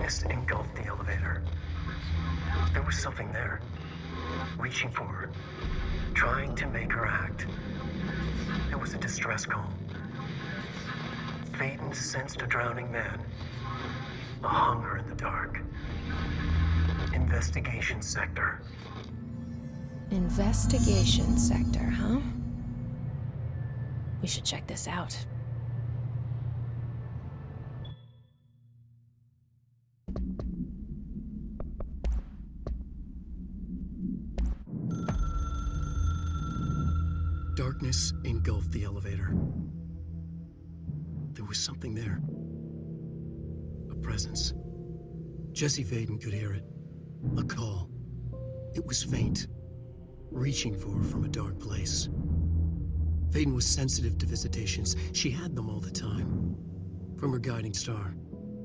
Darkness engulfed the elevator. There was something there, reaching for her, trying to make her act. It was a distress call. Phaeton sensed a drowning man, a hunger in the dark. Investigation sector. Investigation sector, huh? We should check this out. Darkness engulfed the elevator. There was something there. A presence. Jesse Phaeton could hear it. A call. It was faint, reaching for her from a dark place. Phaeton was sensitive to visitations. She had them all the time. From her guiding star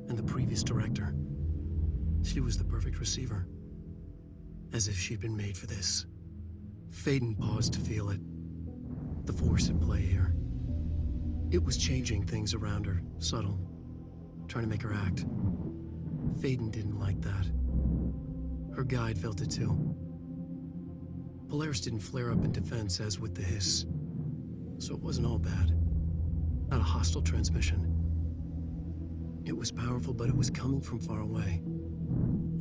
and the previous director. She was the perfect receiver. As if she'd been made for this. Phaeton paused to feel it. The force at play here. It was changing things around her, subtle, trying to make her act. Phaeton didn't like that. Her guide felt it too. Polaris didn't flare up in defense as with the hiss, so it wasn't all bad. Not a hostile transmission. It was powerful, but it was coming from far away,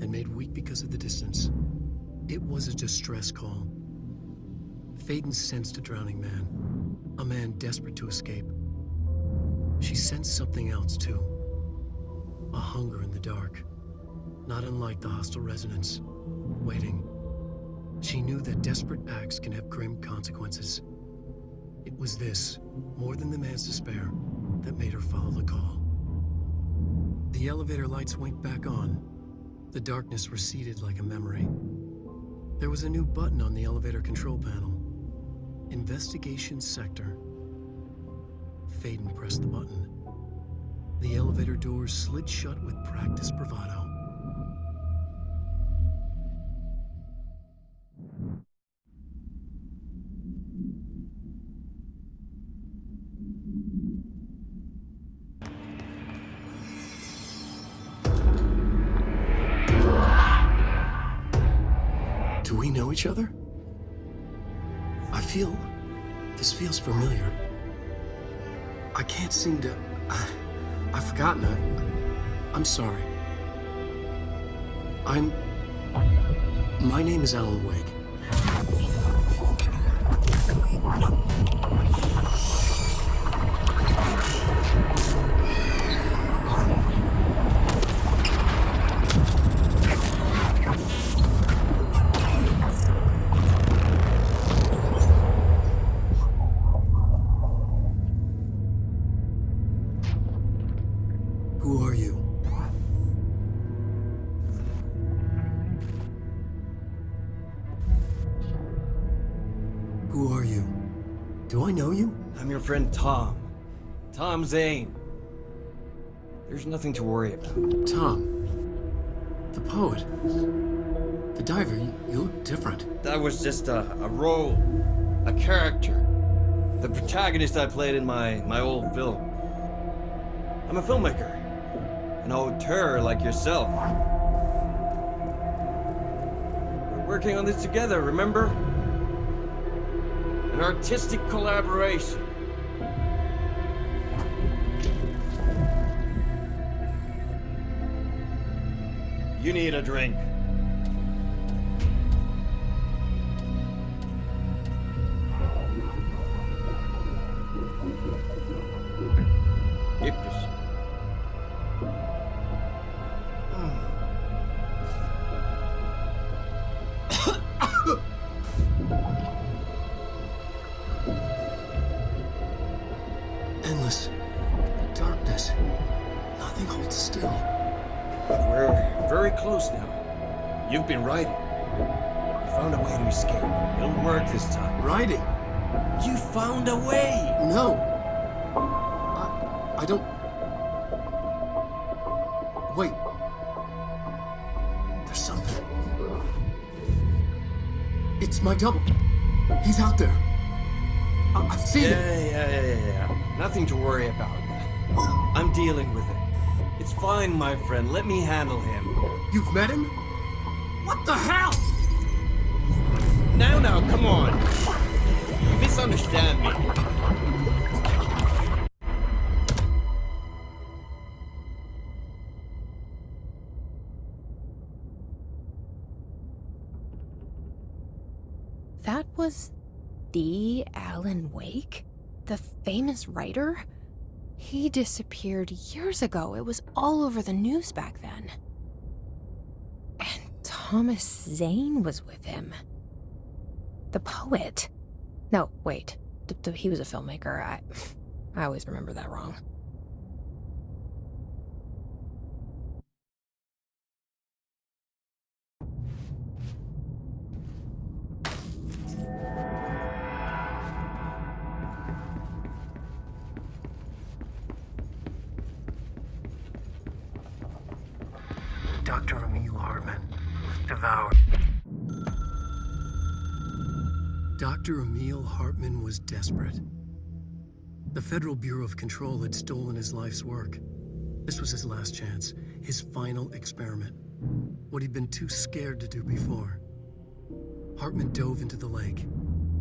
and made weak because of the distance. It was a distress call. Phaeton sensed a drowning man, a man desperate to escape. She sensed something else, too. A hunger in the dark, not unlike the hostile resonance, waiting. She knew that desperate acts can have grim consequences. It was this, more than the man's despair, that made her follow the call. The elevator lights winked back on. The darkness receded like a memory. There was a new button on the elevator control panel. Investigation sector. Phaeton pressed the button. The elevator doors slid shut with practiced bravado. Do we know each other? This feels familiar. I can't seem to... I've forgotten it. I'm sorry. My name is Alan Wake. Who are you? Who are you? Do I know you? I'm your friend Tom. Tom Zane. There's nothing to worry about. Tom. The poet. The diver. You look different. That was just a role. A character. The protagonist I played in my old film. I'm a filmmaker. An auteur like yourself. We're working on this together, remember? An artistic collaboration. You need a drink. Gibt es. Endless darkness. Nothing holds still. But we're very close now. You've been writing. You found a way to escape. It'll work this time. Riding. You found a way! No. I don't... Wait. There's something. It's my double. He's out there. I've seen it. Yeah. Nothing to worry about. I'm dealing with it. It's fine, my friend. Let me handle him. You've met him? What the hell? Now, come on. You misunderstand me. That was the Alan Wake? The famous writer? He disappeared years ago. It was all over the news back then. And Thomas Zane was with him. The poet. No, wait. He was a filmmaker. I always remember that wrong. Dr. Emil Hartman, devoured. Dr. Emil Hartman was desperate. The Federal Bureau of Control had stolen his life's work. This was his last chance, his final experiment. What he'd been too scared to do before. Hartman dove into the lake,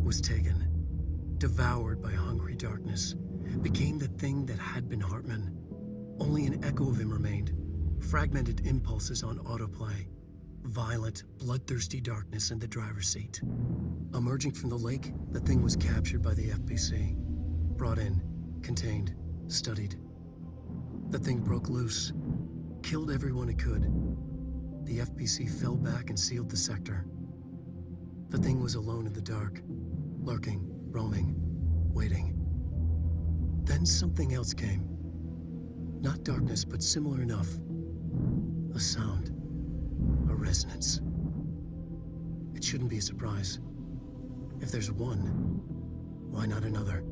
was taken, devoured by hungry darkness, became the thing that had been Hartman. Only an echo of him remained, fragmented impulses on autoplay, violent, bloodthirsty darkness in the driver's seat. Emerging from the lake, the thing was captured by the FBC, brought in, contained, studied. The thing broke loose, killed everyone it could. The FBC fell back and sealed the sector. The thing was alone in the dark, lurking, roaming, waiting. Then something else came. Not darkness, but similar enough. A sound. A resonance. It shouldn't be a surprise. If there's one, why not another?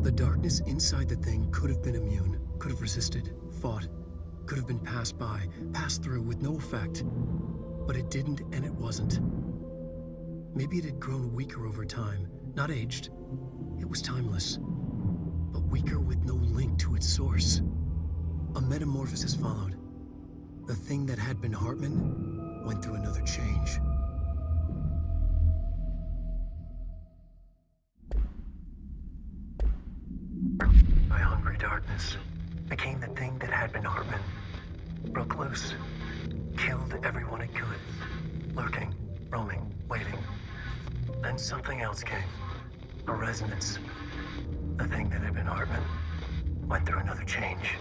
The darkness inside the thing could have been immune, could have resisted, fought, could have been passed by, passed through with no effect. But it didn't, and it wasn't. Maybe it had grown weaker over time, not aged. It was timeless, but weaker with no link to its source. A metamorphosis followed. The thing that had been Hartman went through another change. By hungry darkness, became the thing that had been Hartman. Broke loose, killed everyone it could, lurking, roaming, waiting. Then something else came. A resonance. The thing that had been Hartman went through another change.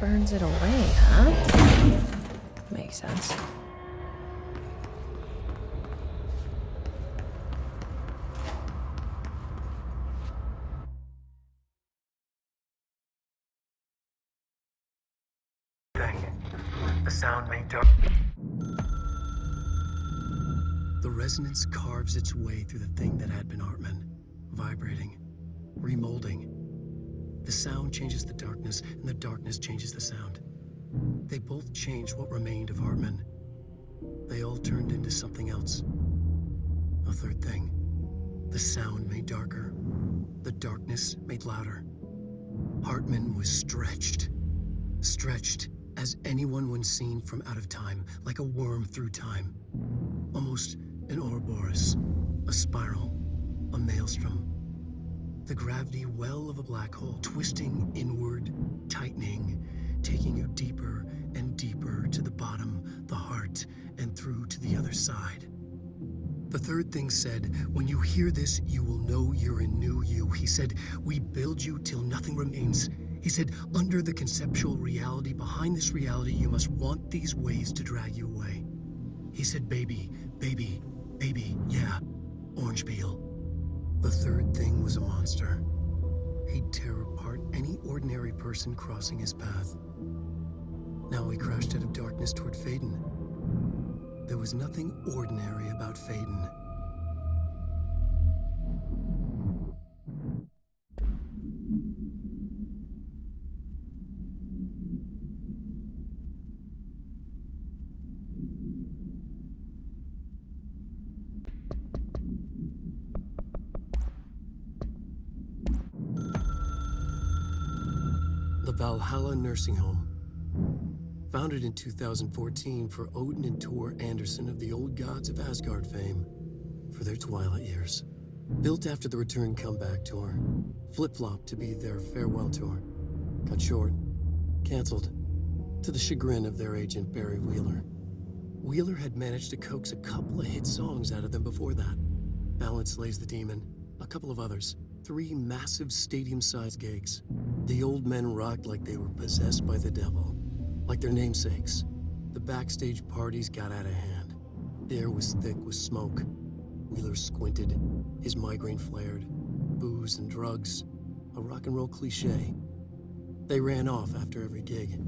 Burns it away, huh? Makes sense. The sound made dark. The resonance carves its way through the thing that had been Hartman, vibrating, remolding. The sound changes the darkness, and the darkness changes the sound. They both changed what remained of Hartman. They all turned into something else. A third thing. The sound made darker. The darkness made louder. Hartman was stretched. Stretched as anyone when seen from out of time, like a worm through time. Almost an Ouroboros, a spiral, a maelstrom. The gravity well of a black hole, twisting inward, tightening, taking you deeper and deeper to the bottom, the heart, and through to the other side. The third thing said, when you hear this, you will know you're in new you. He said, we build you till nothing remains. He said, under the conceptual reality, behind this reality, you must want these waves to drag you away. He said, baby, baby, baby, yeah, orange peel. The third thing was a monster. He'd tear apart any ordinary person crossing his path. Now he crashed out of darkness toward Faden. There was nothing ordinary about Faden. The Valhalla Nursing Home. Founded in 2014 for Odin and Tor Anderson of the Old Gods of Asgard fame for their twilight years. Built after the Return Comeback tour, flip-flopped to be their farewell tour. Cut short, canceled, to the chagrin of their agent Barry Wheeler. Wheeler had managed to coax a couple of hit songs out of them before that. Balance Slays the Demon, a couple of others. 3 massive stadium-sized gigs. The old men rocked like they were possessed by the devil. Like their namesakes. The backstage parties got out of hand. The air was thick with smoke. Wheeler squinted. His migraine flared. Booze and drugs. A rock and roll cliche. They ran off after every gig.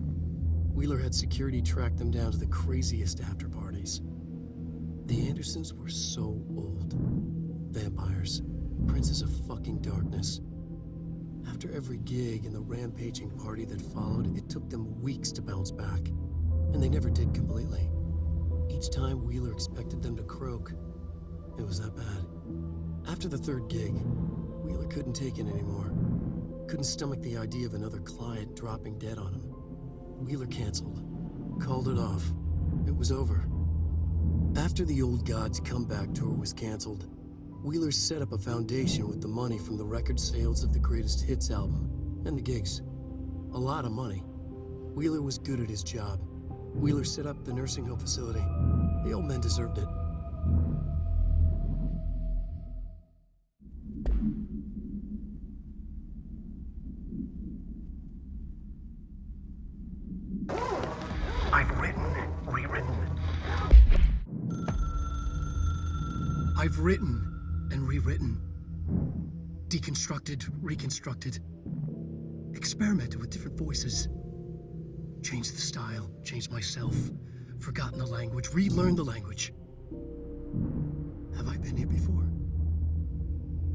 Wheeler had security track them down to the craziest after parties. The Andersons were so old. Vampires. Princes of fucking darkness. After every gig and the rampaging party that followed, it took them weeks to bounce back. And they never did completely. Each time Wheeler expected them to croak. It was that bad. After the 3rd gig, Wheeler couldn't take it anymore. Couldn't stomach the idea of another client dropping dead on him. Wheeler canceled. Called it off. It was over. After the Old Gods Comeback tour was canceled, Wheeler set up a foundation with the money from the record sales of the Greatest Hits album and the gigs. A lot of money. Wheeler was good at his job. Wheeler set up the nursing home facility. The old men deserved it. I've written, rewritten. I've written and rewritten, deconstructed, reconstructed, experimented with different voices, changed the style, changed myself, forgotten the language, relearned the language. Have I been here before?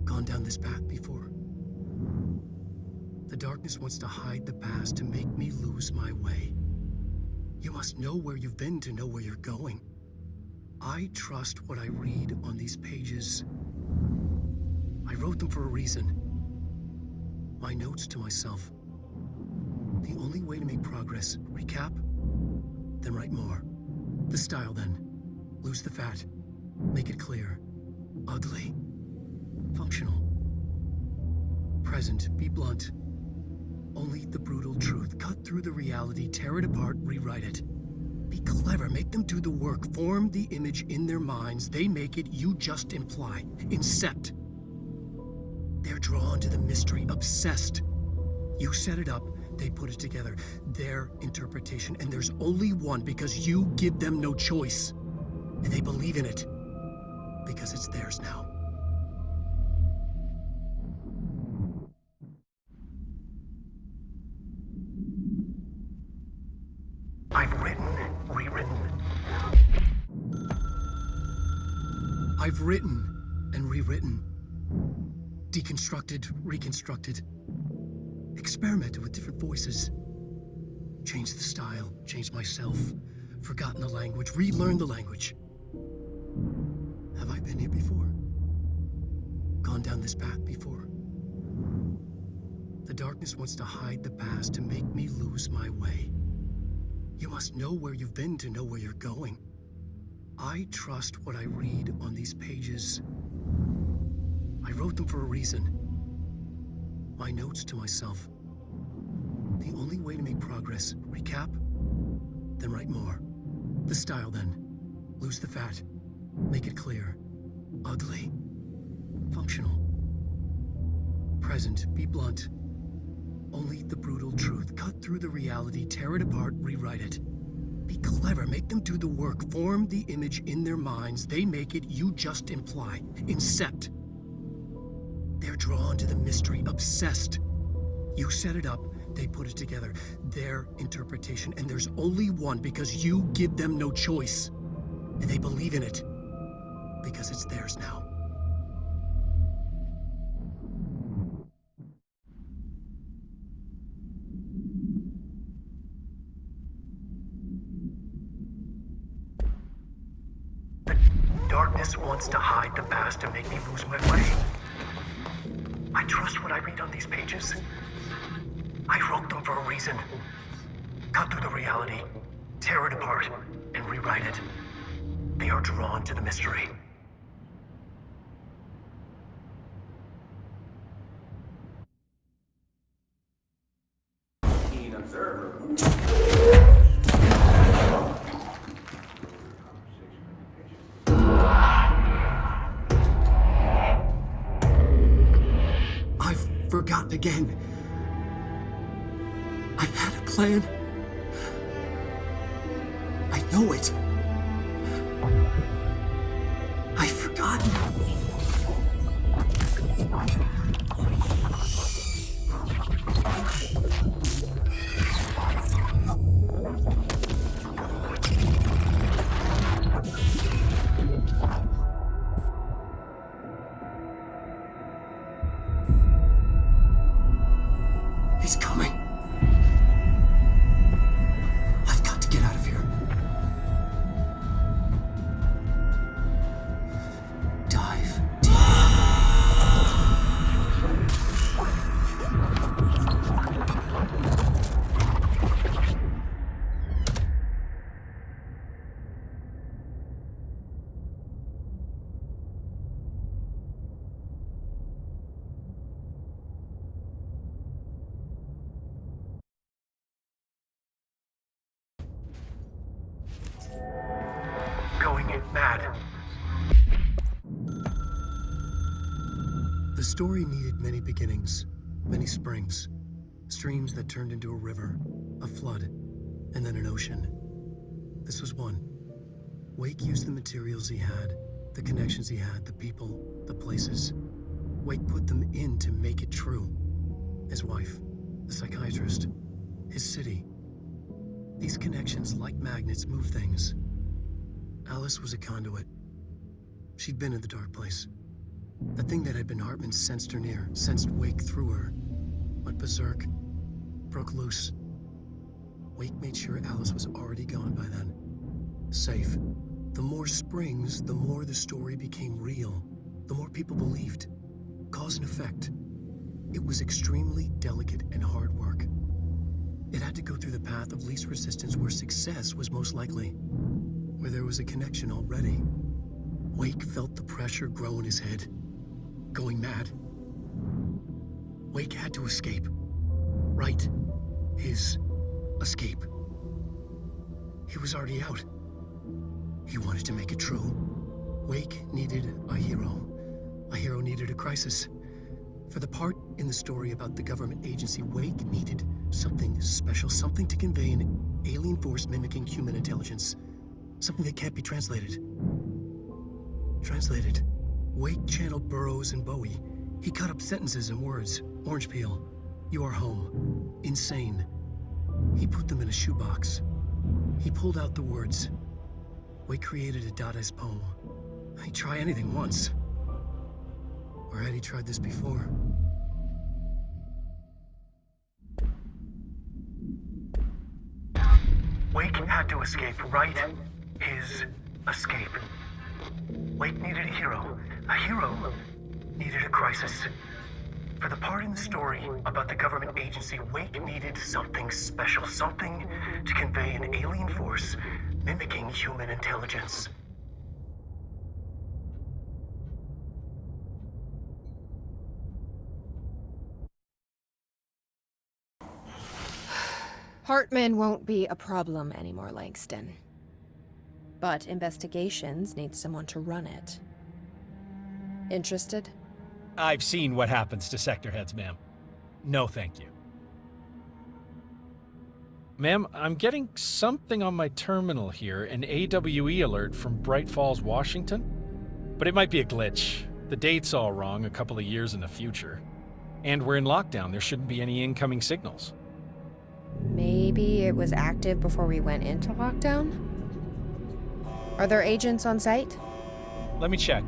Gone down this path before? The darkness wants to hide the past to make me lose my way. You must know where you've been to know where you're going. I trust what I read on these pages. I wrote them for a reason. My notes to myself. The only way to make progress, recap, then write more. The style then. Lose the fat. Make it clear. Ugly. Functional. Present, be blunt. Only the brutal truth. Cut through the reality, tear it apart, rewrite it. Be clever, make them do the work. Form the image in their minds. They make it, you just imply. Incept. They're drawn to the mystery, obsessed. You set it up, they put it together. Their interpretation, and there's only one because you give them no choice. And they believe in it because it's theirs now. I've written, rewritten. I've written and rewritten. Deconstructed, reconstructed, experimented with different voices, changed the style, changed myself, forgotten the language, relearned the language. Have I been here before? Gone down this path before? The darkness wants to hide the past to make me lose my way. You must know where you've been to know where you're going. I trust what I read on these pages. I wrote them for a reason. My notes to myself. The only way to make progress, recap, then write more. The style then. Lose the fat. Make it clear. Ugly. Functional. Present, be blunt. Only the brutal truth. Cut through the reality, tear it apart, rewrite it. Be clever, make them do the work. Form the image in their minds. They make it, you just imply. Incept. They're drawn to the mystery, obsessed. You set it up, they put it together. Their interpretation, and there's only one because you give them no choice. And They believe in it because it's theirs now. The darkness wants to hide the past and make me lose my way. I trust what I read on these pages. I wrote them for a reason. Cut through the reality, tear it apart, and rewrite it. They are drawn to the mystery. Keen observer. I've forgotten again. I had a plan. I know it. I've forgotten. He's coming. I've got to get out of here. Dive deep. Going mad. The story needed many beginnings, many springs, streams that turned into a river, a flood, and then an ocean. This was one. Wake used the materials he had, the connections he had, the people, the places. Wake put them in to make it true. His wife, the psychiatrist, his city. These connections, like magnets, move things. Alice was a conduit. She'd been in the dark place. The thing that had been Hartman sensed her near, sensed Wake through her. Went berserk, broke loose. Wake made sure Alice was already gone by then. Safe. The more springs, the more the story became real. The more people believed. Cause and effect. It was extremely delicate and hard work. It had to go through the path of least resistance where success was most likely. Where there was a connection already. Wake felt the pressure grow in his head. Going mad. Wake had to escape. Right. His escape. He was already out. He wanted to make it true. Wake needed a hero. A hero needed a crisis. For the part in the story about the government agency, Wake needed something special, something to convey an alien force mimicking human intelligence. Something that can't be translated. Translated. Wake channeled Burroughs and Bowie. He cut up sentences and words. Orange peel. You are home. Insane. He put them in a shoebox. He pulled out the words. Wake created a Dadaist poem. He'd try anything once. Or had he tried this before? Wake had to escape, right? His escape. Wake needed a hero. A hero needed a crisis. For the part in the story about the government agency, Wake needed something special, something to convey an alien force mimicking human intelligence. Hartman won't be a problem anymore, Langston. But investigations need someone to run it. Interested? I've seen what happens to sector heads, ma'am. No, thank you. Ma'am, I'm getting something on my terminal here, an AWE alert from Bright Falls, Washington. But it might be a glitch. The date's all wrong, a couple of years in the future. And we're in lockdown, there shouldn't be any incoming signals. Maybe it was active before we went into lockdown? Are there agents on site? Let me check.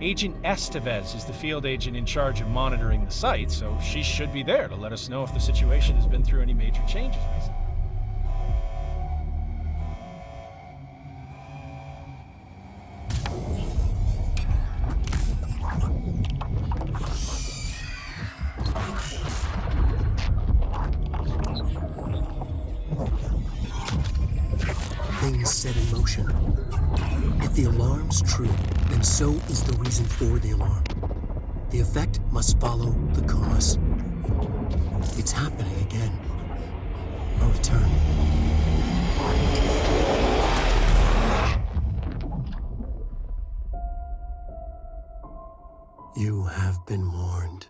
Agent Estevez is the field agent in charge of monitoring the site, so she should be there to let us know if the situation has been through any major changes recently. Things set in motion. If the alarm's true, then so is the reason for the alarm. The effect must follow the cause. It's happening again. A return. You have been warned.